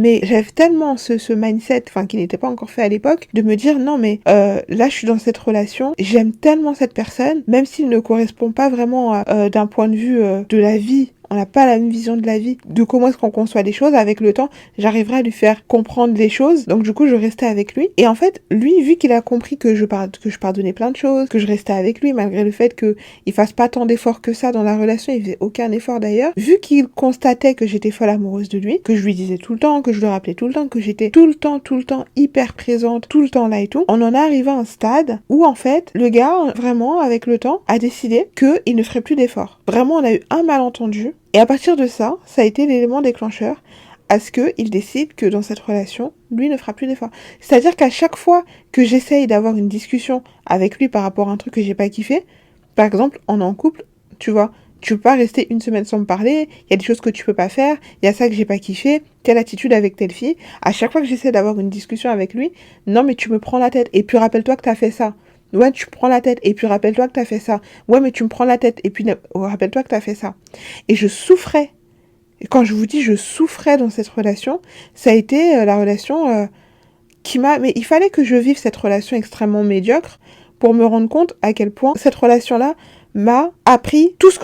Mais j'avais tellement ce mindset, enfin qui n'était pas encore fait à l'époque, de me dire non mais là je suis dans cette relation, j'aime tellement cette personne, même s'il ne correspond pas vraiment d'un point de vue de la vie. On n'a pas la même vision de la vie, de comment est-ce qu'on conçoit les choses. Avec le temps, j'arriverai à lui faire comprendre les choses. Donc du coup, je restais avec lui. Et en fait, lui, vu qu'il a compris que je pardonnais plein de choses, que je restais avec lui, malgré le fait qu'il fasse pas tant d'efforts que ça dans la relation, il faisait aucun effort d'ailleurs. Vu qu'il constatait que j'étais folle amoureuse de lui, que je lui disais tout le temps, que je le rappelais tout le temps, que j'étais tout le temps hyper présente, tout le temps là et tout, on en est arrivé à un stade où en fait, le gars, vraiment, avec le temps, a décidé qu'il ne ferait plus d'efforts. Vraiment, on a eu un malentendu. Et à partir de ça, ça a été l'élément déclencheur à ce qu'il décide que dans cette relation, lui ne fera plus d'efforts. C'est-à-dire qu'à chaque fois que j'essaye d'avoir une discussion avec lui par rapport à un truc que j'ai pas kiffé, par exemple, on est en couple, tu vois, tu peux pas rester une semaine sans me parler, il y a des choses que tu peux pas faire, il y a ça que j'ai pas kiffé, telle attitude avec telle fille. À chaque fois que j'essaie d'avoir une discussion avec lui, non mais tu me prends la tête, et puis rappelle-toi que t'as fait ça. Ouais, tu me prends la tête, et puis rappelle-toi que t'as fait ça. Ouais, mais tu me prends la tête, et puis rappelle-toi que t'as fait ça. Et je souffrais. Et quand je vous dis je souffrais dans cette relation, ça a été la relation qui m'a... Mais il fallait que je vive cette relation extrêmement médiocre pour me rendre compte à quel point cette relation-là m'a appris tout ce que